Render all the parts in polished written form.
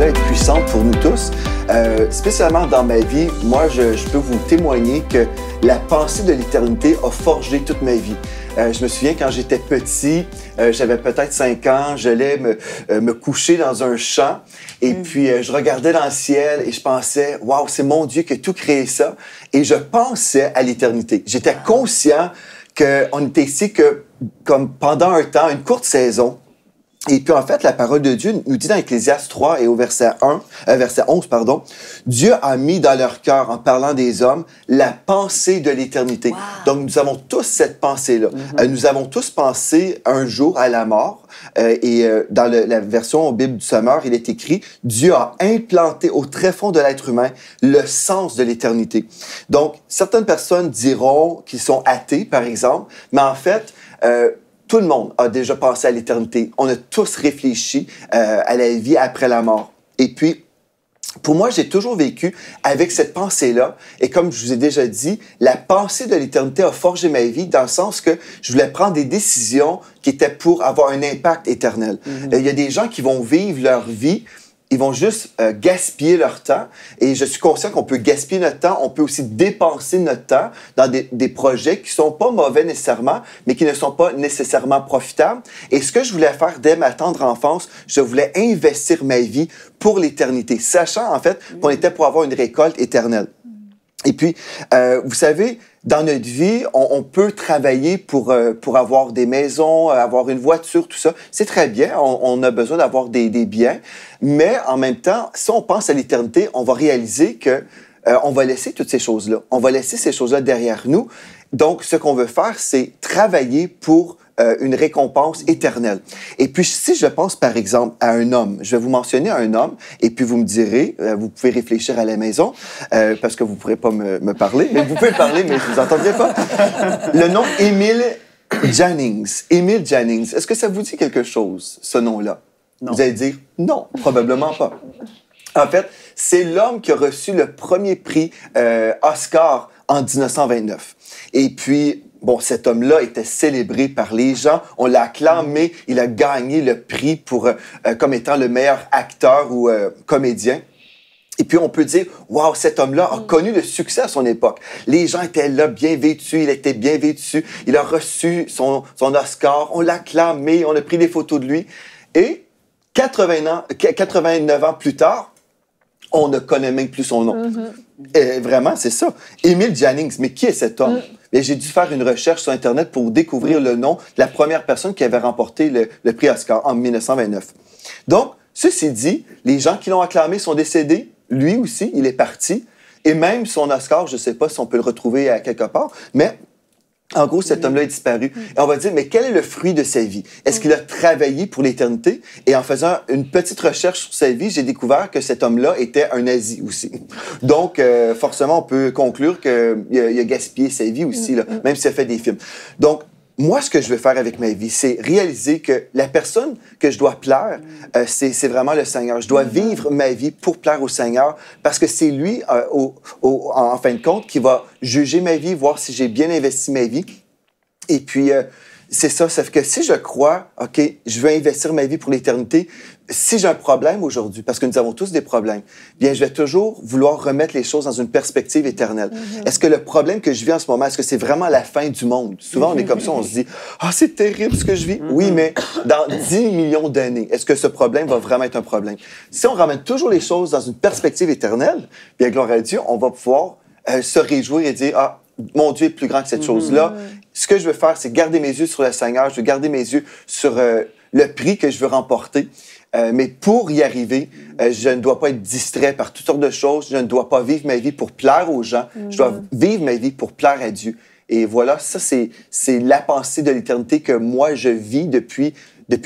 être puissante pour nous tous. Spécialement dans ma vie, moi, je peux vous témoigner que la pensée de l'éternité a forgé toute ma vie. Je me souviens quand j'étais petit, j'avais peut-être 5 ans, j'allais me coucher dans un champ et puis je regardais dans le ciel et je pensais, waouh, c'est mon Dieu qui a tout créé ça. Et je pensais à l'éternité. J'étais conscient qu'on était ici que comme pendant un temps, une courte saison. Et puis, en fait, la parole de Dieu nous dit dans Ecclésiaste 3 et au verset 11, Dieu a mis dans leur cœur, en parlant des hommes, la pensée de l'éternité. Wow. Donc, nous avons tous cette pensée-là. Nous avons tous pensé un jour à la mort. Dans la version Bible du Sommeur, il est écrit « Dieu a implanté au tréfonds de l'être humain le sens de l'éternité. » Donc, certaines personnes diront qu'ils sont athées, par exemple, mais en fait, tout le monde a déjà pensé à l'éternité. On a tous réfléchi à la vie après la mort. Et puis, pour moi, j'ai toujours vécu avec cette pensée-là. Et comme je vous ai déjà dit, la pensée de l'éternité a forgé ma vie dans le sens que je voulais prendre des décisions qui étaient pour avoir un impact éternel. Il y a des gens qui vont vivre leur vie, ils vont juste gaspiller leur temps. Et je suis conscient qu'on peut gaspiller notre temps. On peut aussi dépenser notre temps dans des projets qui sont pas mauvais nécessairement, mais qui ne sont pas nécessairement profitables. Et ce que je voulais faire dès ma tendre enfance, je voulais investir ma vie pour l'éternité, sachant en fait qu'on était pour avoir une récolte éternelle. Et puis, vous savez, dans notre vie, on peut travailler pour avoir des maisons, avoir une voiture, tout ça. C'est très bien, on a besoin d'avoir des biens. Mais en même temps, si on pense à l'éternité, on va réaliser que on va laisser toutes ces choses-là. On va laisser ces choses-là derrière nous. Donc, ce qu'on veut faire, c'est travailler pour une récompense éternelle. Et puis, si je pense, par exemple, à un homme, je vais vous mentionner un homme, et puis vous me direz, vous pouvez réfléchir à la maison, parce que vous ne pourrez pas me parler, mais vous pouvez parler, mais je ne vous entendrai pas. Le nom Emil Jannings. Emil Jannings. Est-ce que ça vous dit quelque chose, ce nom-là? Non. Vous allez dire, non, probablement pas. En fait, c'est l'homme qui a reçu le premier prix Oscar en 1929. Et puis, bon, cet homme-là était célébré par les gens. On l'a acclamé. Il a gagné le prix comme étant le meilleur acteur ou comédien. Et puis, on peut dire, waouh, cet homme-là a connu le succès à son époque. Les gens étaient là, bien vêtus. Il était bien vêtu. Il a reçu son Oscar. On l'a acclamé. On a pris des photos de lui. Et 89 ans plus tard, on ne connaît même plus son nom. Et vraiment, c'est ça. Emil Jannings. Mais qui est cet homme? Et j'ai dû faire une recherche sur Internet pour découvrir le nom de la première personne qui avait remporté le prix Oscar en 1929. Donc, ceci dit, les gens qui l'ont acclamé sont décédés. Lui aussi, il est parti. Et même son Oscar, je ne sais pas si on peut le retrouver à quelque part, mais en gros, cet homme-là est disparu. Et on va dire, mais quel est le fruit de sa vie? Est-ce qu'il a travaillé pour l'éternité? Et en faisant une petite recherche sur sa vie, j'ai découvert que cet homme-là était un nazi aussi. Donc, forcément, on peut conclure qu'il a gaspillé sa vie aussi, là, même s'il a fait des films. Donc, moi, ce que je veux faire avec ma vie, c'est réaliser que la personne que je dois plaire, c'est vraiment le Seigneur. Je dois vivre ma vie pour plaire au Seigneur parce que c'est lui, en fin de compte, qui va juger ma vie, voir si j'ai bien investi ma vie. Et puis, c'est ça. Ça fait que si je crois, OK, je veux investir ma vie pour l'éternité, si j'ai un problème aujourd'hui, parce que nous avons tous des problèmes, bien, je vais toujours vouloir remettre les choses dans une perspective éternelle. Est-ce que le problème que je vis en ce moment, est-ce que c'est vraiment la fin du monde? Souvent, on est comme ça, on se dit, « Ah, c'est terrible ce que je vis. » Oui, mais dans 10 millions d'années, est-ce que ce problème va vraiment être un problème? Si on ramène toujours les choses dans une perspective éternelle, bien, gloire à Dieu, on va pouvoir se réjouir et dire, « Ah, mon Dieu est plus grand que cette chose-là. » Ce que je veux faire, c'est garder mes yeux sur le Seigneur, je veux garder mes yeux sur le prix que je veux remporter. Mais pour y arriver, je ne dois pas être distrait par toutes sortes de choses. Je ne dois pas vivre ma vie pour plaire aux gens. Je dois vivre ma vie pour plaire à Dieu. Et voilà, ça, c'est la pensée de l'éternité que moi, je vis depuis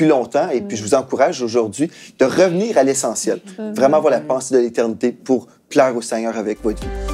longtemps. Et puis, je vous encourage aujourd'hui de revenir à l'essentiel. Vraiment avoir la pensée de l'éternité pour plaire au Seigneur avec votre vie.